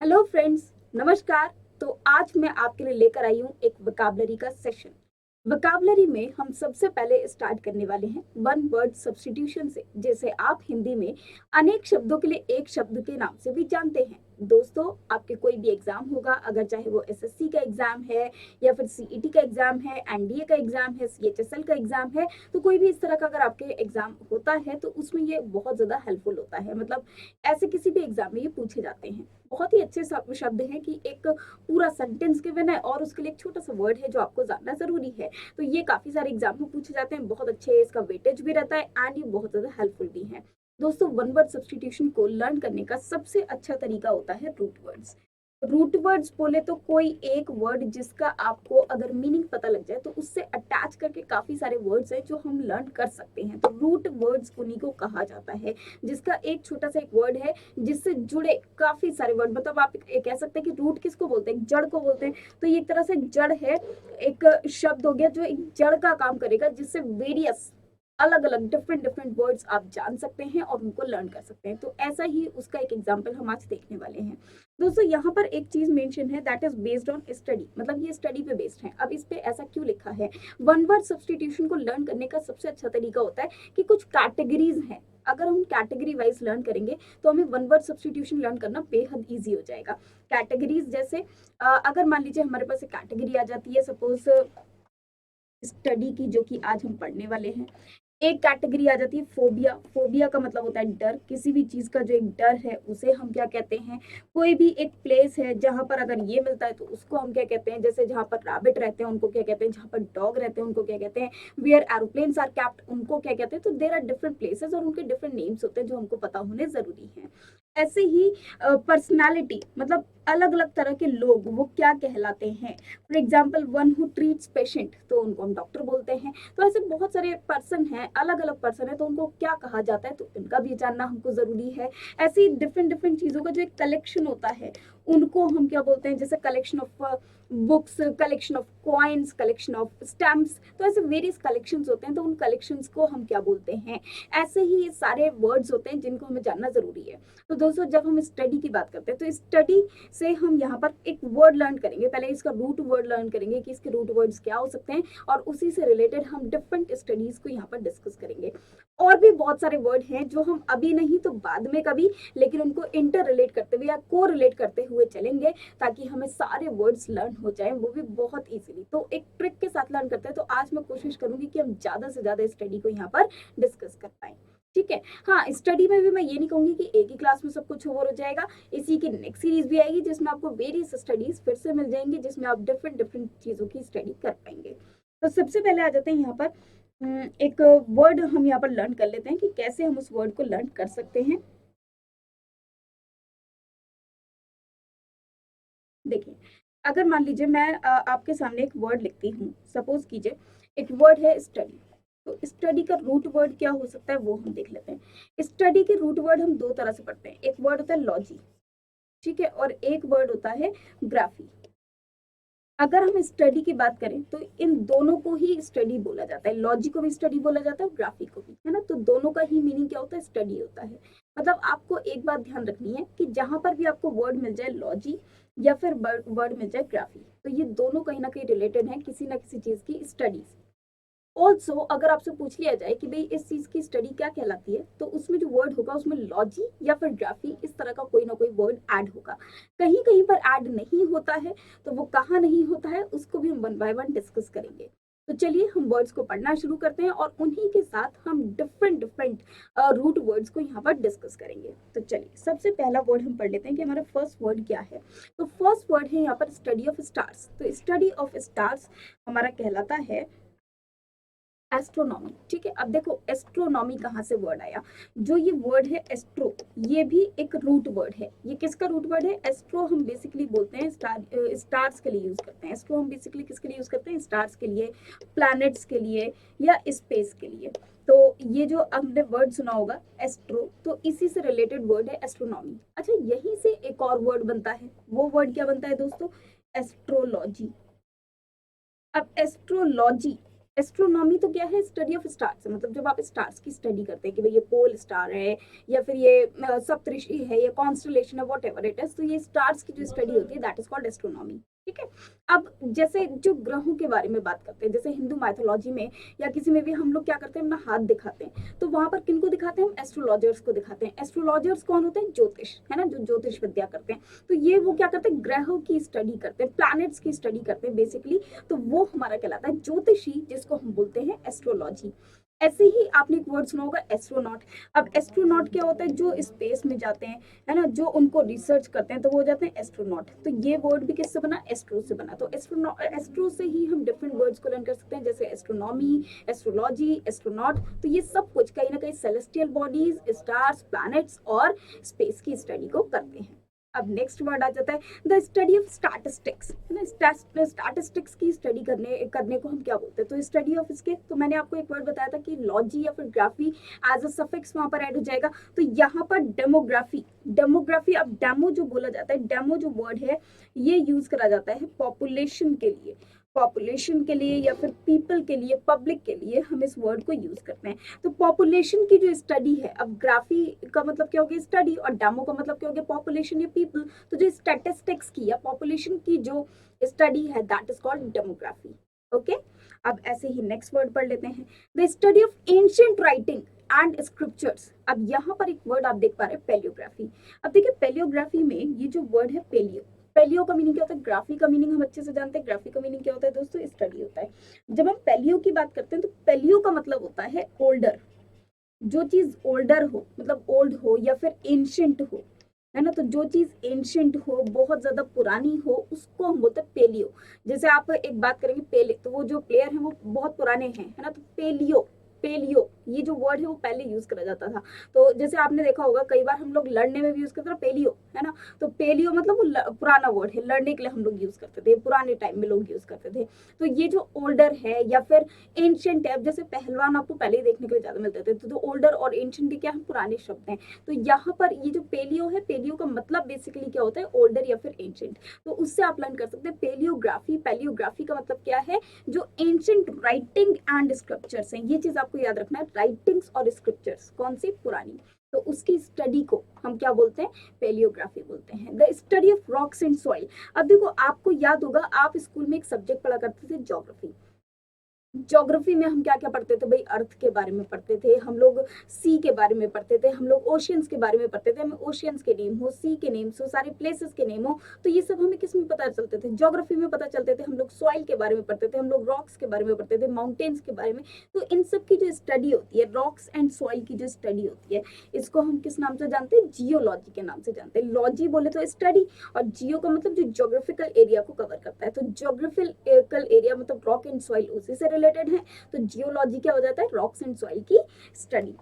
Hello friends, नमस्कार। तो आज मैं आपके लिए लेकर आई हूँ एक वोकैबुलरी का सेशन। वोकैबुलरी में हम सबसे पहले स्टार्ट करने वाले हैं वन वर्ड सब्स्टिट्यूशन से। जैसे आप हिंदी में अनेक शब्दों के लिए एक शब्द के नाम से भी जानते हैं। दोस्तों, आपके कोई भी एग्जाम होगा, अगर चाहे वो एसएससी का एग्जाम है या फिर सीईटी का एग्जाम है, एनडीए का एग्जाम है, सीएचएसएल का एग्जाम है, तो कोई भी इस तरह का अगर आपके एग्जाम होता है तो उसमें ये बहुत ज्यादा हेल्पफुल होता है। मतलब ऐसे किसी भी एग्जाम में ये पूछे जाते हैं। बहुत ही अच्छे शब्द हैं कि एक पूरा सेंटेंस गिवन है और उसके लिए एक छोटा सा वर्ड है जो आपको जानना जरूरी है। तो ये काफी सारे एग्जाम में पूछे जाते हैं, बहुत अच्छे, इसका वेटेज भी रहता है एंड ये बहुत ज्यादा हेल्पफुल भी है। दोस्तों, वन वर्ड सब्सटीट्यूशन को लर्न करने का सबसे अच्छा तरीका होता है रूट वर्ड्स। रूट वर्ड्स बोले तो कोई एक वर्ड जिसका आपको अगर मीनिंग पता लग जाए तो उससे अटैच करके काफी सारे वर्ड्स हैं जो हम लर्न कर सकते हैं। तो रूट वर्ड्स उन्हीं को कहा जाता है, जिसका एक छोटा सा एक वर्ड है जिससे जुड़े काफी सारे वर्ड। मतलब आप कह सकते हैं कि रूट किसको बोलते हैं, जड़ को बोलते हैं। तो ये एक तरह से जड़ है, एक शब्द हो गया जो एक जड़ का काम करेगा, जिससे वेरियस अलग अलग डिफरेंट डिफरेंट वर्ड्स आप जान सकते हैं और उनको लर्न कर सकते हैं। तो ऐसा ही उसका एक एग्जाम्पल हम आज देखने वाले हैं। दोस्तों, यहाँ पर एक चीज मेंशन है, that is based on study. मतलब ये स्टडी पे बेस्ड है। अब इस पे ऐसा क्यों लिखा है? वन वर्ड सब्सटीट्यूशन को लर्न करने का सबसे अच्छा तरीका होता है कि कुछ कैटेगरीज हैं। अगर हम कैटेगरी वाइज लर्न करेंगे तो हमें वन वर्ड सब्सटीट्यूशन लर्न करना बेहद ईजी हो जाएगा। कैटेगरीज जैसे अगर मान लीजिए हमारे पास एक कैटेगरी आ जाती है, सपोज स्टडी की, जो कि आज हम पढ़ने वाले हैं। एक कैटेगरी आ जाती है फोबिया। फोबिया का मतलब होता है डर, किसी भी चीज का जो एक डर है उसे हम क्या कहते हैं। कोई भी एक प्लेस है जहां पर अगर ये मिलता है तो उसको हम क्या कहते हैं। जैसे जहां पर रैबिट रहते हैं उनको क्या कहते हैं, जहां पर डॉग रहते हैं उनको क्या कहते हैं, वेयर एरोप्लेन्स आर कैप्ट उनको क्या कहते हैं। तो देर आर डिफरेंट प्लेसेस और उनके डिफरेंट नेम्स होते हैं जो हमको पता होने जरूरी है। ऐसे ही पर्सनालिटी, मतलब अलग अलग तरह के लोग वो क्या कहलाते हैं। For example, one who treats patient, तो उनको हम डॉक्टर बोलते हैं। तो ऐसे बहुत सारे पर्सन हैं, अलग अलग पर्सन है, तो उनको क्या कहा जाता है, तो इनका भी जानना हमको जरूरी है। ऐसे ही डिफरेंट डिफरेंट चीजों का जो एक कलेक्शन होता है उनको हम क्या बोलते हैं। जैसे collection of books, collection of coins, collection of stamps, तो ऐसे वेरियस कलेक्शंस होते हैं, तो उन कलेक्शंस को हम क्या बोलते हैं। ऐसे ही ये सारे वर्ड्स होते हैं जिनको हमें जानना जरूरी है। तो दोस्तों, जब हम स्टडी की बात करते हैं तो स्टडी से हम यहाँ पर एक वर्ड लर्न करेंगे। पहले इसका रूट वर्ड लर्न करेंगे कि इसके रूट वर्ड्स क्या हो सकते हैं, और उसी से रिलेटेड हम डिफरेंट स्टडीज को यहाँ पर डिस्कस करेंगे। और भी बहुत सारे वर्ड हैं जो हम अभी नहीं तो बाद में कभी, लेकिन उनको इंटर रिलेट करते हुए या को रिलेट करते हुए चलेंगे, ताकि हमें सारे वर्ड्स लर्न हो जाएं, वो भी बहुत इजीली। तो एक ट्रिक के साथ लर्न करते हैं। तो आज मैं कोशिश करूंगी कि हम ज्यादा से ज्यादा स्टडी को यहाँ पर डिस्कस कर पाए। ठीक है। हाँ, स्टडी में भी मैं ये नहीं कहूंगी कि एक ही क्लास में सब कुछ ओवर हो जाएगा। इसी की नेक्स्ट सीरीज भी आएगी जिसमें आपको वेरियस स्टडीज फिर से मिल जाएंगी, जिसमें आप डिफरेंट डिफरेंट चीजों की स्टडी कर पाएंगे। तो सबसे पहले आ जाते हैं यहाँ पर एक वर्ड हम यहाँ पर लर्न कर लेते हैं कि कैसे हम उस वर्ड को लर्न कर सकते हैं। देखिए, अगर मान लीजिए मैं आपके सामने एक वर्ड लिखती हूँ, सपोज कीजिए एक वर्ड है स्टडी। तो स्टडी का रूट वर्ड क्या हो सकता है वो हम देख लेते हैं। स्टडी के रूट वर्ड हम दो तरह से पढ़ते हैं, एक वर्ड होता है लॉजी, ठीक है, और एक वर्ड होता है ग्राफी। अगर हम स्टडी की बात करें तो इन दोनों को ही स्टडी बोला जाता है, लॉजी को भी स्टडी बोला जाता है और ग्राफी को भी, है ना। तो दोनों का ही मीनिंग क्या होता है, स्टडी होता है। मतलब आपको एक बात ध्यान रखनी है कि जहां पर भी आपको वर्ड मिल जाए लॉजी या फिर वर्ड मिल जाए ग्राफी, तो ये दोनों कहीं ना कहीं रिलेटेड है किसी ना किसी चीज की स्टडी से। ऑल्सो अगर आपसे पूछ लिया जाए कि भाई इस चीज की स्टडी क्या कहलाती है, तो उसमें जो वर्ड होगा उसमें लॉजी या फिर ग्राफी इस तरह का कोई ना कोई वर्ड ऐड होगा। कहीं कहीं पर ऐड नहीं होता है, तो वो कहाँ नहीं होता है उसको भी हम वन बाय वन डिस्कस करेंगे। तो चलिए हम वर्ड्स को पढ़ना शुरू करते हैं और उन्हीं के साथ हम डिफरेंट डिफरेंट रूट वर्ड्स को यहाँ पर डिस्कस करेंगे। तो चलिए सबसे पहला वर्ड हम पढ़ लेते हैं कि हमारा फर्स्ट वर्ड क्या है। तो फर्स्ट वर्ड है यहाँ पर स्टडी ऑफ स्टार्स। तो स्टडी ऑफ स्टार्स हमारा कहलाता है एस्ट्रोनॉमी। ठीक है, अब देखो एस्ट्रोनॉमी कहाँ से वर्ड आया। जो ये वर्ड है एस्ट्रो, ये भी एक रूट वर्ड है। ये किसका रूट वर्ड है? एस्ट्रो हम बेसिकली बोलते हैं स्टार्स के लिए यूज करते हैं। एस्ट्रो हम बेसिकली किसके लिए यूज करते हैं? स्टार्स के लिए, प्लैनेट्स के लिए या स्पेस के लिए। तो ये जो हमने वर्ड सुना होगा एस्ट्रो, तो इसी से रिलेटेड वर्ड है एस्ट्रोनॉमी। अच्छा, यहीं से एक और वर्ड बनता है, वो वर्ड क्या बनता है दोस्तों? एस्ट्रोलॉजी। अब एस्ट्रोलॉजी एस्ट्रोनॉमी तो क्या है, स्टडी ऑफ स्टार्स, मतलब जब आप स्टार्स की स्टडी करते हैं कि भाई ये पोल स्टार है या फिर ये सप्तऋषि है या कॉन्स्टलेशन है, वॉट एवर इट इज, तो ये स्टार्स की जो स्टडी होती है दैट इज कॉल्ड एस्ट्रोनॉमी। ठीक है। अब जैसे जो ग्रहों के बारे में बात करते हैं, जैसे हिंदू माइथोलॉजी में या किसी में भी हम लोग क्या करते हैं, अपना हाथ दिखाते हैं, तो वहां पर किनको दिखाते हैं, हम एस्ट्रोलॉजर्स को दिखाते हैं। एस्ट्रोलॉजर्स कौन होते हैं, ज्योतिष, है ना, जो ज्योतिष विद्या करते हैं। तो ये वो क्या करते हैं, ग्रहों की स्टडी करते हैं, प्लैनेट्स की स्टडी करते हैं बेसिकली। तो वो हमारा कहलाता है ज्योतिषी, जिसको हम बोलते हैं एस्ट्रोलॉजी। ऐसे ही आपने एक वर्ड सुना होगा एस्ट्रोनॉट। अब एस्ट्रोनॉट क्या होता है, जो स्पेस में जाते हैं, है ना, जो उनको रिसर्च करते हैं, तो वो हो जाते हैं एस्ट्रोनॉट। तो ये वर्ड भी किससे बना, एस्ट्रो से बना। तो एस्ट्रो से ही हम डिफरेंट वर्ड्स को लर्न कर सकते हैं, जैसे एस्ट्रोनॉमी, एस्ट्रोलॉजी, एस्ट्रोनॉट। तो ये सब कुछ कहीं ना कहीं सेलेस्टियल बॉडीज, स्टार्स, प्लैनेट्स और स्पेस की स्टडी को करते हैं। अब नेक्स्ट वर्ड आ जाता है द स्टडी ऑफ स्टैटिस्टिक्स, है ना। स्टैटिस्टिक्स की स्टडी करने को हम क्या बोलते हैं, तो स्टडी ऑफ इसके, तो मैंने आपको एक वर्ड बताया था कि लॉजी या फिर ग्राफी एज अ सफिक्स वहां पर ऐड हो जाएगा। तो यहाँ पर डेमोग्राफी, डेमोग्राफी, अब डेमो जो बोला जाता है, डेमो जो वर्ड है ये यूज करा जाता है पॉपुलेशन के लिए, पॉपुलेशन के लिए या फिर पीपल के लिए, पब्लिक के लिए हम इस वर्ड को यूज करते हैं। तो पॉपुलेशन की जो स्टडी है, अब ग्राफी का मतलब क्या हो गया, स्टडी, और डेमो का मतलब क्या हो गया, पॉपुलेशन या पीपल। तो जो स्टैटिस्टिक्स की या पॉपुलेशन की जो स्टडी है that is called demography. Okay. अब ऐसे ही नेक्स्ट वर्ड पढ़ लेते हैं, the study of ancient writing and scriptures. अब यहाँ पर एक वर्ड आप देख पा रहे हैं, पेलियोग्राफी। अब देखिए पेलियोग्राफी में ये जो वर्ड है पेलियो, पेलियो का मीनिंग क्या होता है, ग्राफी का मीनिंग हम अच्छे से जानते हैं। ग्राफी का मीनिंग क्या होता है दोस्तों, स्टडी होता है। जब हम पेलियो की बात करते हैं तो पेलियो का मतलब होता है ओल्डर, जो चीज ओल्डर हो, मतलब ओल्ड हो या फिर एंशिएंट हो, है ना। तो जो चीज एंशिएंट हो, बहुत ज्यादा पुरानी हो, उसको हम बोलते हैं पेलियो। जैसे आप एक बात करेंगे पेले, तो वो जो प्लेयर है वो बहुत पुराने हैं, है ना। तो पेलियो, पेलियो ये जो वर्ड है वो पहले यूज करा जाता था। तो जैसे आपने देखा होगा कई बार हम लोग लड़ने में भी यूज करते हैं पेलियो, है ना। तो पेलियो मतलब वो पुराना वर्ड है, लड़ने के लिए हम लोग यूज करते थे, पुराने टाइम में लोग यूज करते थे। तो ये जो ओल्डर है या फिर एंशिएंट है, जैसे पहलवान आपको पहले ही देखने के लिए ज्यादा मिलते थे, तो ओल्डर और एंशिएंट के क्या है, पुराने शब्द हैं। तो यहाँ पर ये जो पेलियो है, पेलियो का मतलब बेसिकली क्या होता है, ओल्डर या फिर एंशिएंट। तो उससे आप लर्न कर सकते हैं पेलियोग्राफी। पेलियोग्राफी का मतलब क्या है, जो एंशिएंट राइटिंग एंड स्क्रिप्चर्स हैं, ये चीज आपको याद रखना है, राइटिंग्स और स्क्रिप्चर्स कौन सी, पुरानी। तो उसकी स्टडी को हम क्या बोलते हैं, पेलियोग्राफी बोलते हैं। The study of rocks and soil. अब देखो आपको याद होगा, आप स्कूल में एक सब्जेक्ट पढ़ा करते थे, ज्योग्राफी। ज्योग्राफी में हम क्या क्या पढ़ते थे भाई, अर्थ के बारे में पढ़ते थे हम लोग, सी के बारे में पढ़ते थे हम लोग, ओशियंस के बारे में पढ़ते थे, हमें ओशियंस के नेम हो, सी के नेम्स हो, सारे प्लेसेस के नेम हो। तो ये सब हमें किस में पता चलते थे, ज्योग्राफी में पता चलते थे। हम लोग सॉइल के बारे में पढ़ते थे, हम लोग रॉक्स के बारे में पढ़ते थे, माउंटेन्स के बारे में। तो इन सब की जो स्टडी होती है, रॉक्स एंड सॉइल की जो स्टडी होती है, इसको हम किस नाम से जानते हैं, जियोलॉजी के नाम से जानते हैं। लॉजी बोले तो स्टडी, और जियो का मतलब जो ज्योग्राफिकल एरिया को कवर करता है। तो ज्योग्राफिकल एरिया मतलब रॉक एंड सॉइल उसी से रिलेटेड है। तो जियोलॉजी क्या हो जाता है, रॉक्स एंड सॉइल की स्टडी।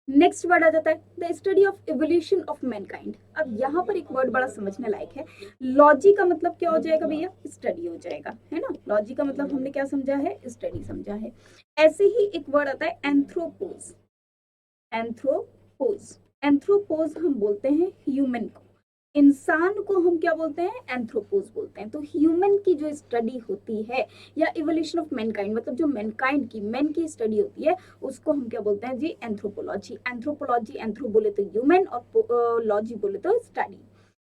नेक्स्ट वर्ड आ जाता है the study of evolution of Mankind. अब यहाँ पर एक वर्ड बड़ा समझने लायक है, लॉजी का मतलब क्या हो जाएगा भैया, स्टडी हो जाएगा, है ना। लॉजी का मतलब हमने क्या समझा है, स्टडी समझा है। ऐसे ही एक वर्ड आता है एंथ्रोपोज। एंथ्रोपोज, एंथ्रोपोज हम बोलते हैं ह्यूमन को, इंसान को हम क्या बोलते हैं, एंथ्रोपोज बोलते हैं। तो ह्यूमन की जो स्टडी होती है या इवोल्यूशन ऑफ मैनकाइंड, मतलब जो मैनकाइंड की, मैन की स्टडी होती है, उसको हम क्या बोलते हैं जी, एंथ्रोपोलॉजी। एंथ्रोपोलॉजी, एंथ्रो बोले तो ह्यूमन और लॉजी बोले तो स्टडी।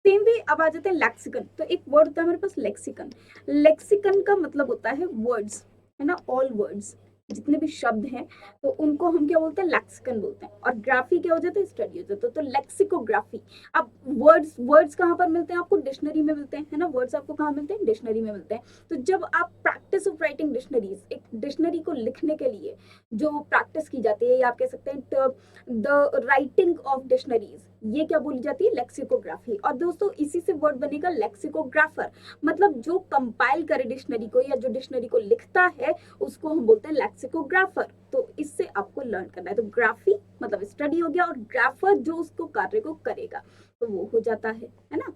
सेम वे अब आ जाते हैं लेक्सिकन। तो एक वर्ड होता है हमारे पास लेक्सिकन। लेक्सिकन का मतलब होता है वर्ड्स, है ना, ऑल वर्ड्स, जितने भी शब्द हैं, तो उनको हम क्या बोलते हैं, लेक्सिकन बोलते हैं। और ग्राफी क्या हो जाता है, स्टडी हो जाता है। तो लेक्सिकोग्राफी। अब वर्ड्स, वर्ड्स कहाँ पर मिलते हैं आपको, डिक्शनरी में मिलते हैं, है ना। वर्ड्स आपको कहाँ मिलते हैं, डिक्शनरी में मिलते हैं। तो जब आप प्रैक्टिस ऑफ राइटिंग डिक्शनरीज, एक डिक्शनरी को लिखने के लिए जो प्रैक्टिस की जाती है, या आप कह सकते हैं द राइटिंग ऑफ डिक्शनरीज, ये क्या बोली जाती है, लेक्सिकोग्राफी। और दोस्तों इसी से वर्ड बनेगा लेक्सिकोग्राफर, मतलब जो कंपाइल करे डिक्शनरी को या जो डिक्शनरी को लिखता है, उसको हम बोलते हैं लेक्सिकोग्राफर। तो इससे आपको लर्न करना है। तो ग्राफी मतलब स्टडी हो गया, और ग्राफर जो उसको कार्य को करेगा, तो वो हो जाता है ना।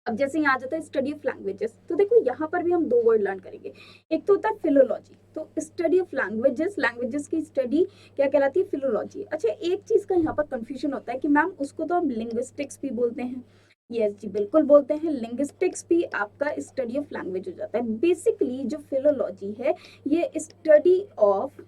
अब जैसे यहाँ आ जाता है स्टडी ऑफ लैंग्वेजेस। तो देखो यहाँ पर भी हम दो वर्ड लर्न करेंगे। एक तो होता है फिलोलॉजी, तो स्टडी ऑफ लैंग्वेजेस, लैंग्वेजेस की स्टडी क्या कहलाती है, फिलोलॉजी। अच्छा एक चीज का यहाँ पर कंफ्यूजन होता है कि मैम उसको तो हम लिंग्विस्टिक्स भी बोलते हैं, यस जी, बिल्कुल बोलते हैं। लिंग्विस्टिक्स भी आपका स्टडी ऑफ लैंग्वेज हो जाता है। बेसिकली जो फिलोलॉजी है ये study of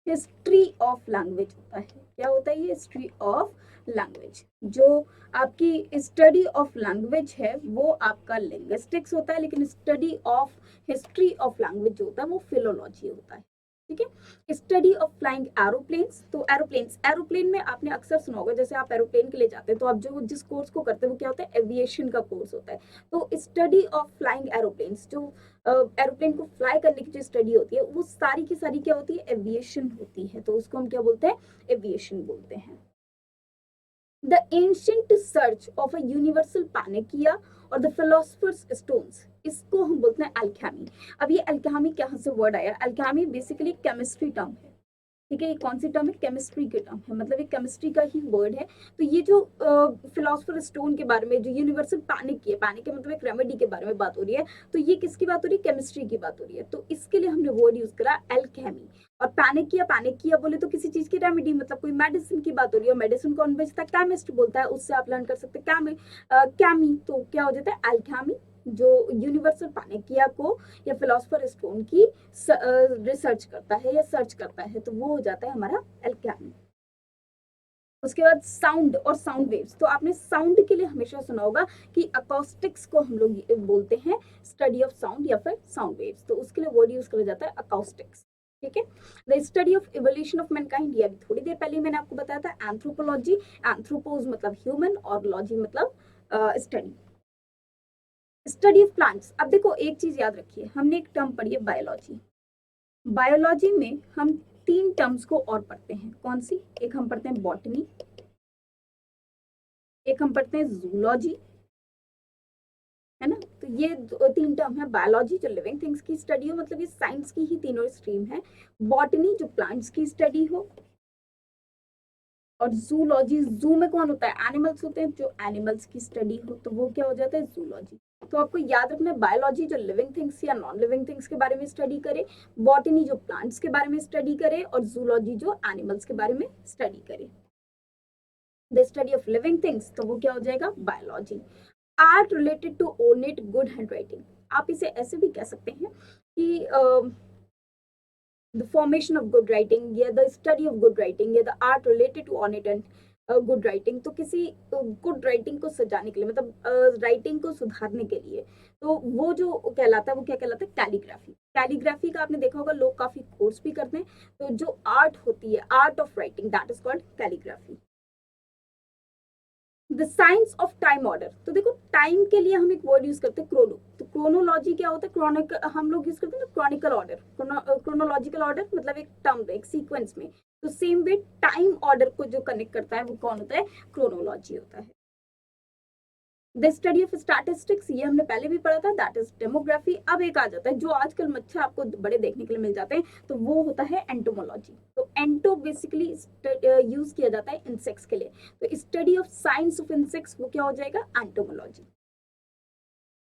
history of language होता है। क्या होता है ये? History of language. जो आपकी स्टडी ऑफ लैंग्वेज है वो आपका लिंग्विस्टिक्स होता है, लेकिन study of history of language जो होता है वो फिलोलॉजी होता है। ठीक है। स्टडी ऑफ फ्लाइंग एरोप्लेन्स, तो एरोप्लेन्स, एरोप्लेन में आपने अक्सर सुना होगा, जैसे आप एरोप्लेन के लिए जाते हैं तो आप जो जिस कोर्स को करते हैं वो क्या होता है? एविएशन का कोर्स होता है। तो स्टडी ऑफ फ्लाइंग एरोप्लेन्स, जो एरोप्लेन को फ्लाई करने की जो स्टडी होती है वो सारी की सारी क्या होती है? एविएशन होती है। तो उसको हम क्या बोलते हैं? एविएशन बोलते हैं। The ancient search of a universal panacea और द फिलोसफर्स स्टोन्स, इसको हम बोलते हैं अल्केमी। अब ये अल्केमी कहाँ से वर्ड आया? अल्केमी बेसिकली केमिस्ट्री टर्म है। ठीक है, ये कौन सी टर्म है? केमिस्ट्री के टर्म है, मतलब ये केमिस्ट्री का ही वर्ड है। तो ये जो फिलोसफर स्टोन के बारे में, जो यूनिवर्सल पैनिक की है, पैनिक के मतलब एक रेमेडी के बारे में बात हो रही है, तो ये किसकी बात हो रही है? केमिस्ट्री की बात हो रही है। तो इसके लिए हमने वर्ड यूज करा एल्केमी। और पैनिक किया बोले तो किसी चीज की रेमेडी, मतलब कोई मेडिसिन की बात हो रही है। मेडिसिन कौन बेचता है? केमिस्ट बोलता है। उससे आप लर्न कर सकते हैं कैमी, तो क्या हो जाता है? एल्केमी। जो यूनिवर्सल पैनिकिया को या फिलोसफर स्टोन की रिसर्च करता है या सर्च करता है, तो वो हो जाता है हमारा एल्केमी। उसके बाद साउंड और साउंड वेव्स, तो आपने साउंड के लिए हमेशा सुना होगा कि अकॉस्टिक्स को हम लोग बोलते हैं स्टडी ऑफ साउंड या फिर साउंड वेव्स, तो उसके लिए वर्ड यूज करा जाता है अकॉस्टिक्स। ठीक है। The study of evolution of Mankind, ये अभी थोड़ी देर पहले मैंने आपको बताया था। एंथ्रोपोलॉजी, एंथ्रोपोज मतलब ह्यूमन और लॉजी मतलब स्टडी। स्टडी ऑफ प्लांट्स, अब देखो एक चीज याद रखिए, हमने एक टर्म पढ़ी है बायोलॉजी। बायोलॉजी में हम तीन टर्म्स को और पढ़ते हैं। कौन सी? एक हम पढ़ते हैं बॉटनी, एक हम पढ़ते हैं जूलॉजी, है ना। तो ये तीन टर्म है। बायोलॉजी जो लिविंग थिंग्स की स्टडी हो, मतलब ये साइंस की ही तीनों स्ट्रीम है। बॉटनी जो प्लांट्स की स्टडी हो, और जूलॉजी, जू में कौन होता है? एनिमल्स होते हैं। जो एनिमल्स की स्टडी हो तो वो क्या हो जाता है? जूलॉजी। तो आपको याद रखना है, बायोलॉजी जो लिविंग थिंग्स या नॉन लिविंग थिंग्स के बारे में स्टडी करे, बॉटनी जो प्लांट्स के बारे में स्टडी करे, और जूलॉजी जो एनिमल्स के बारे में स्टडी करे। The study of living things, तो वो क्या हो जाएगा? Biology. Art related to ornate good hand writing, आप इसे ऐसे भी कह सकते हैं कि the formation of good writing या the study of good writing या the art related to ornate and good writing. तो किसी गुड राइटिंग को सजाने के लिए, मतलब राइटिंग को सुधारने के लिए, तो वो जो कहलाता है वो क्या कहलाता है? कैलीग्राफी। कैलीग्राफी का आपने देखा होगा, लोग काफी कोर्स भी करते हैं। तो जो आर्ट होती है, art of writing, that is called calligraphy. The science of time order, तो देखो टाइम के लिए हम एक वर्ड यूज करते हैं क्रोनो। तो क्रोनोलॉजी क्या होता है? क्रॉनिकल, हम लोग यूज करते हैं ना क्रॉनिकल ऑर्डर, क्रोनोलॉजिकल ऑर्डर मतलब एक टर्म, एक सीक्वेंस में। तो सेम वे टाइम ऑर्डर को जो कनेक्ट करता है वो कौन होता है? क्रोनोलॉजी होता है। द स्टडी ऑफ स्टैटिस्टिक्स, ये हमने पहले भी पढ़ा था, दैट इज डेमोग्राफी। अब एक आ जाता है जो आजकल मच्छर आपको बड़े देखने के लिए मिल जाते हैं, तो वो होता है एंटोमोलॉजी। तो एंटो बेसिकली यूज किया जाता है इंसेक्ट्स के लिए, तो study of science of insects वो क्या हो जाएगा? Entomology.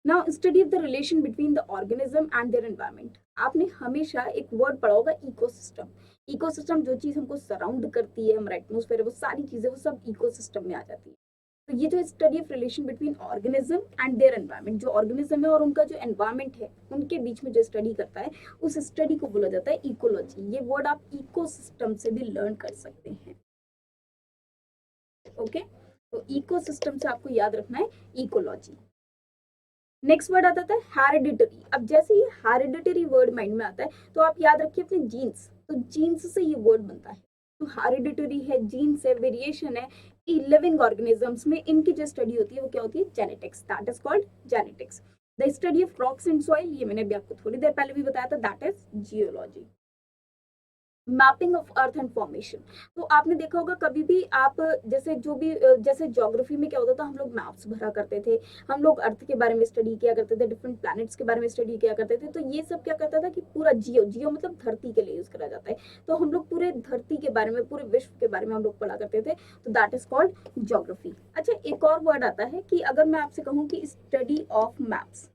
Now study of the relation between the organism and their environment, आपने हमेशा एक वर्ड पढ़ा होगा इकोसिस्टम। इकोसिस्टम जो चीज हमको सराउंड करती है, हमारा एटमोस्फेयर है, वो सारी चीजें वो सब इकोसिस्टम में आ जाती है। तो ये जो study of relation between organism and their environment, जो ऑर्गेनिज्म है और उनका जो एनवायरनमेंट है, उनके बीच में जो स्टडी करता है, उस स्टडी को बोला जाता है इकोलॉजी। ये वर्ड आप इकोसिस्टम से भी लर्न कर सकते हैं। ओके, तो इकोसिस्टम से आपको याद रखना है इकोलॉजी। नेक्स्ट वर्ड आता है हेरिडिटरी। अब जैसे ये हेरिडिटरी वर्ड माइंड में आता है तो आप याद रखिए अपने जीन्स, तो जीन्स से ये वर्ड बनता है। तो हेरिडिटरी है, जीन्स है, वेरिएशन है। लिविंग ऑर्गेनिजम्स में इनकी जो स्टडी होती है वो क्या होती है? Genetics, that is called genetics. The study of rocks and soil, ये मैंने अभी आपको थोड़ी देर पहले भी बताया था, that is geology. Mapping of earth and formation, तो आपने देखा होगा कभी भी आप, जैसे जो भी जैसे ज्योग्राफी में क्या होता था, हम लोग मैप्स भरा करते थे, हम लोग अर्थ के बारे में स्टडी किया करते थे, डिफरेंट प्लैनेट्स के बारे में स्टडी किया करते थे। तो ये सब क्या करता था कि पूरा जियो, जियो मतलब धरती के लिए यूज करा जाता है। तो हम लोग पूरे धरती के बारे में, पूरे विश्व के बारे में हम लोग पढ़ा करते थे, तो दैट इज कॉल्ड ज्योग्राफी। अच्छा, एक और वर्ड आता है कि अगर मैं आपसे कहूँ कि study of maps,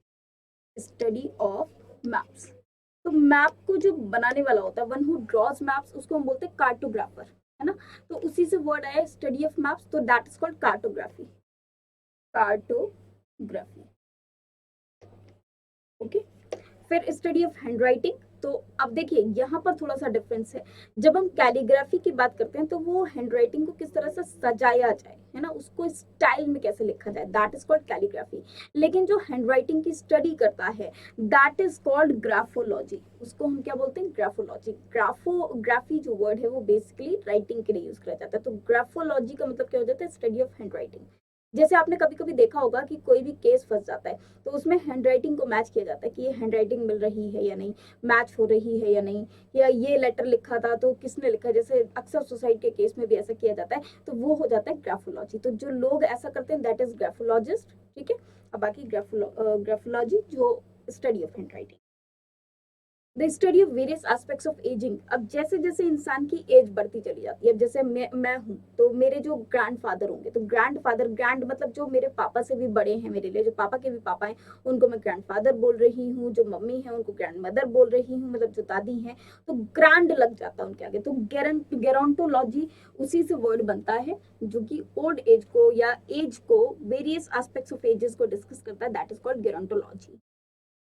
study of maps, तो मैप को जो बनाने वाला होता है, वन हु ड्रॉज मैप्स, उसको हम बोलते हैं कार्टोग्राफर, है ना। तो उसी से वर्ड आया स्टडी ऑफ मैप्स, तो that is called cartography. Cartography. Okay, फिर स्टडी ऑफ हैंड राइटिंग। तो अब देखिए यहाँ पर थोड़ा सा डिफरेंस है। जब हम कैलीग्राफी की बात करते हैं तो वो हैंड राइटिंग को किस तरह से सजाया जाए, है ना, उसको स्टाइल में कैसे लिखा जाए, दैट इज कॉल्ड कैलीग्राफी। लेकिन जो हैंड राइटिंग की स्टडी करता है दैट इज कॉल्ड ग्राफोलॉजी। उसको हम क्या बोलते हैं, ग्राफोलॉजी। ग्राफोग्राफी जो वर्ड है वो बेसिकली राइटिंग के लिए यूज किया जाता है। तो ग्राफोलॉजी का मतलब क्या हो जाता है, स्टडी ऑफ हैंड राइटिंग। जैसे आपने कभी कभी देखा होगा कि कोई भी केस फंस जाता है तो उसमें हैंडराइटिंग को मैच किया जाता है कि ये हैंडराइटिंग मिल रही है या नहीं, मैच हो रही है या नहीं, या ये लेटर लिखा था तो किसने लिखा। जैसे अक्सर सुसाइड के केस में भी ऐसा किया जाता है, तो वो हो जाता है ग्राफोलॉजी। तो जो लोग ऐसा करते हैं दैट इज ग्राफोलॉजिस्ट। ठीक है, अब बाकी ग्राफोलॉजी जो study of handwriting. The study of various aspects of ageing. अब जैसे जैसे इंसान की एज बढ़ती चली जाती है, अब जैसे मैं हूँ तो मेरे जो ग्रैंडफादर होंगे, तो ग्रैंडफादर, ग्रैंड मतलब जो मेरे पापा से भी बड़े हैं, मेरे लिए जो पापा के भी पापा हैं उनको मैं ग्रैंडफादर बोल रही हूँ, जो मम्मी है उनको ग्रैंड मदर बोल रही हूँ, मतलब जो दादी हैं, तो ग्रैंड लग जाता है उनके आगे। तो गेरोंटोलॉजी उसी से वर्ड बनता है जो कि ओल्ड एज को या एज को, वेरियस एस्पेक्ट्स ऑफ एजेस को डिस्कस करता है, that is called gerontology.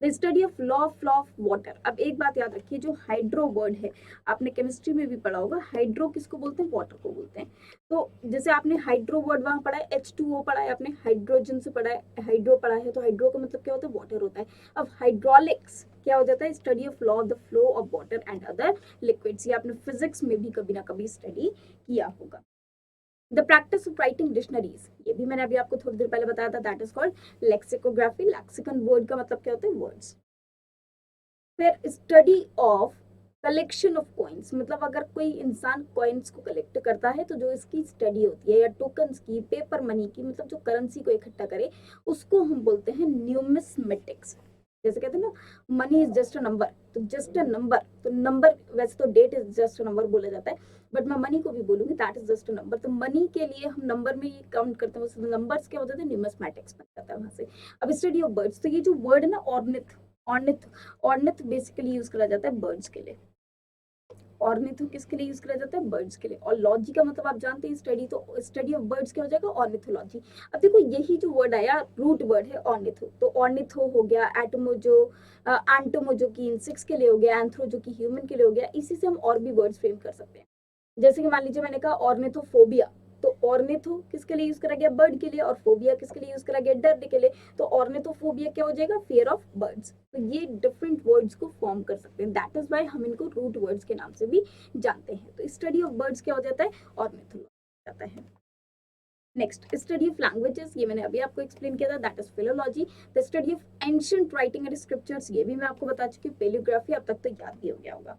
The study of law of water. अब एक बात याद रखिए, जो हाइड्रो वर्ड है आपने केमिस्ट्री में भी पढ़ा होगा, हाइड्रो किसको बोलते हैं, वाटर को बोलते हैं। तो जैसे आपने हाइड्रो वर्ड वहां पढ़ा है, H2O पढ़ा है आपने, हाइड्रोजन से पढ़ा है, हाइड्रो पढ़ा है, तो हाइड्रो का मतलब क्या होता है, वाटर होता है। अब हाइड्रोलिक्स क्या हो जाता है, study of law of the flow of water and other liquids. ये आपने फिजिक्स में भी कभी ना कभी स्टडी किया होगा। The practice of writing dictionaries, ये भी मैंने अभी आपको थोड़ी देर पहले बताया था, that is called lexicography. Lexicon word का मतलब क्या होता है, वर्ड्स। फिर study of collection of coins, मतलब अगर कोई इंसान कॉइन्स को कलेक्ट करता है तो जो इसकी स्टडी होती है, या टोकन्स की, पेपर मनी की, मतलब जो करेंसी को इकट्ठा करे, उसको हम बोलते हैं न्यूमिस्मेटिक्स। जैसे कहते हैं ना, money is just a number, तो जस्ट अ नंबर, तो नंबर, वैसे तो date is just a number बोला जाता है, बट मैं मनी को भी बोलूंगी that is just a number. तो मनी के लिए हम नंबर में ये काउंट करते हैं, नंबर्स क्या होते थे, न्यूमिस्मेटिक्स बन जाता है वहां से। अब स्टडी ऑफ बर्ड्स, तो ये जो वर्ड है ना, ऑर्निथ, ऑर्निथ, ऑर्निथ बेसिकली यूज करा जाता है बर्ड्स के लिए। ऑर्निथो किसके लिए यूज करा जाता है, बर्ड्स के लिए। और लॉजी का मतलब आप जानते हैं स्टडी, तो स्टडी ऑफ बर्ड्स क्या हो जाएगा, ऑर्निथोलॉजी। अब देखो यही जो वर्ड आया, रूट वर्ड है ऑर्निथो, तो ऑर्निथो हो गया, एटमो जो एंटोमो जो कि इंसेक्ट्स के लिए हो गया, एंथ्रो जो कि ह्यूमन के लिए हो गया। इसी से हम और भी वर्ड्स फ्रेम कर सकते हैं। जैसे कि मान लीजिए मैंने कहा ऑर्निथोफोबिया, तो ऑर्निथो किसके लिए यूज करा गया, बर्ड के लिए, और फोबिया किसके लिए यूज करा गया, डर के लिए। तो ऑर्निथोफोबिया क्या हो जाएगा, फियर ऑफ बर्ड्स। तो ये डिफरेंट वर्ड्स को फॉर्म कर सकते हैं, दैट इज वाई हम इनको रूट वर्ड्स के नाम से भी जानते हैं। तो स्टडी ऑफ बर्ड्स क्या हो जाता है, ऑर्निथोलॉजी जाता है। नेक्स्ट, स्टडी ऑफ लैंग्वेजेस, ये मैंने अभी आपको एक्सप्लेन किया था, that is philology. The study of ancient writing and scriptures, ये भी मैं आपको बता चुकी हूँ। पेलियोग्राफी अब तक तो याद भी हो गया होगा।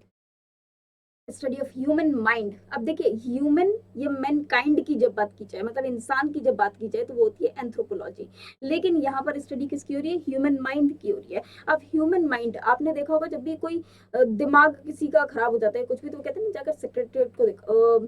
Study of human mind. अब देखिए ह्यूमन, ये मैनकाइंड की जब बात की जाए, मतलब इंसान की जब बात की जाए, तो वो होती है एंथ्रोपोलॉजी। लेकिन यहाँ पर स्टडी किसकी हो रही है, ह्यूमन माइंड की हो रही है। अब ह्यूमन माइंड आपने देखा होगा, जब भी कोई दिमाग किसी का खराब हो जाता है कुछ भी, तो कहते हैं ना, जाकर सेक्रेटरीट को दिखाओ,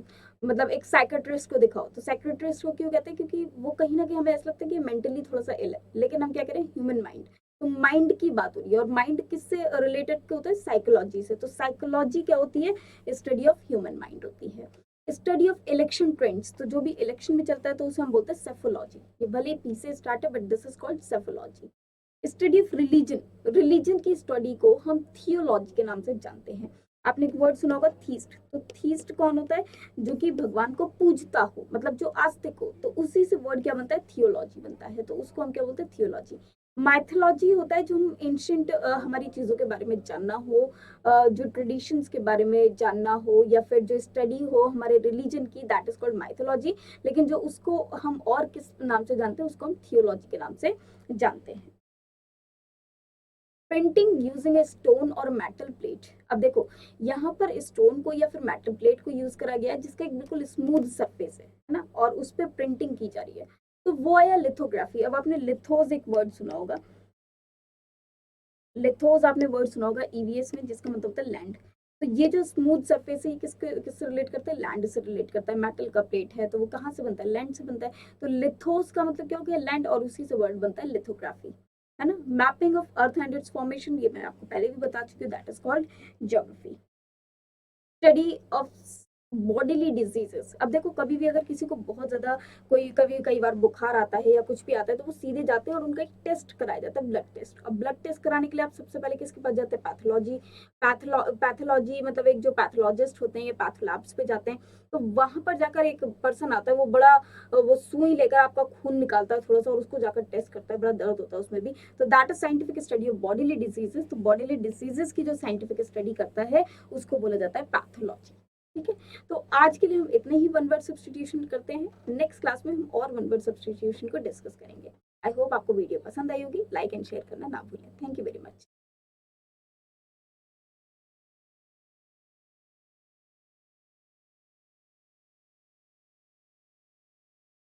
मतलब एक साइकेट्रिस्ट को दिखाओ। तो साइकेट्रिस्ट को क्यों कहते हैं, क्योंकि वो कहीं ना कहीं हमें ऐसा लगता है कि मेंटली थोड़ा सा इल है, लेकिन हम क्या करें, ह्यूमन माइंड। तो माइंड की बात हो रही है, और माइंड किससे रिलेटेड होता है, साइकोलॉजी से। तो साइकोलॉजी क्या होती है, स्टडी ऑफ ह्यूमन माइंड होती है। स्टडी ऑफ इलेक्शन ट्रेंड्स, तो जो भी इलेक्शन में चलता है तो उसे हम बोलते हैं सेफोलॉजी। ये भले पी से स्टार्ट है but this is called psephology. Study of religion, religion की स्टडी को हम थियोलॉजी के नाम से जानते हैं। आपने एक वर्ड सुना होगा, थीस्ट। तो थीस्ट कौन होता है, जो कि भगवान को पूजता हो, मतलब जो आस्तिक हो, तो उसी से वर्ड क्या बनता है, थियोलॉजी बनता है। तो उसको हम क्या बोलते हैं, थियोलॉजी। माइथोलॉजी होता है जो हम एंशियंट हमारी चीजों के बारे में जानना हो, जो ट्रेडिशंस के बारे में जानना हो, या फिर जो स्टडी हो हमारे रिलीजन की, दैट इज कॉल्ड माइथोलॉजी। लेकिन जो उसको हम और किस नाम से जानते हैं, उसको हम थियोलॉजी के नाम से जानते हैं। पेंटिंग यूजिंग ए स्टोन और मेटल प्लेट। अब देखो यहाँ पर स्टोन को या फिर मेटल प्लेट को यूज करा गया है जिसका एक बिल्कुल स्मूथ सरफेस है ना, और उस पर प्रिंटिंग की जा रही है, तो वो आया लिथोग्राफी। अब आपने लिथोज एक वर्ड सुना होगा, लिथोस आपने वर्ड सुना होगा ईवीएस में, जिसका मतलब होता है लैंड। तो ये जो स्मूथ सरफेस है, ये किससे रिलेट करता है, लैंड से रिलेट करता है। मेटल का प्लेट है तो वो कहाँ से बनता है, लैंड से बनता है। तो लिथोस का मतलब क्या हो गया, लैंड, और उसी से वर्ड बनता है लिथोग्राफी, है ना। Mapping of earth and it's formation, ये मैं आपको पहले भी बता चुकी हूँ, that is called geography. Study of bodily diseases. अब देखो कभी भी अगर किसी को बहुत ज़्यादा कोई कभी कई बार बुखार आता है या कुछ भी आता है तो वो सीधे जाते हैं और उनका एक टेस्ट कराया जाता है, ब्लड टेस्ट। अब ब्लड टेस्ट कराने के लिए आप सबसे पहले किसके पास जाते हैं? पैथोलॉजी मतलब एक जो पैथोलॉजिस्ट होते हैं ये पैथोलैब्स पे जाते हैं। तो वहां पर जाकर एक पर्सन आता है, वो बड़ा वो सुई लेकर आपका खून निकालता है थोड़ा सा और उसको जाकर टेस्ट करता है, बड़ा दर्द होता है उसमें भी। तो that is scientific study of bodily diseases. तो बॉडीली डिजीजेस की जो साइंटिफिक स्टडी करता है उसको बोला जाता है पैथोलॉजी। ठीक है, तो आज के लिए हम इतने ही वन वर्ड सब्सटीट्यूशन करते हैं। नेक्स्ट क्लास में हम और वन वर्ड सब्सटीट्यूशन को डिस्कस करेंगे। आई होप आपको वीडियो पसंद आई होगी। लाइक एंड शेयर करना ना भूलें। Thank you very much.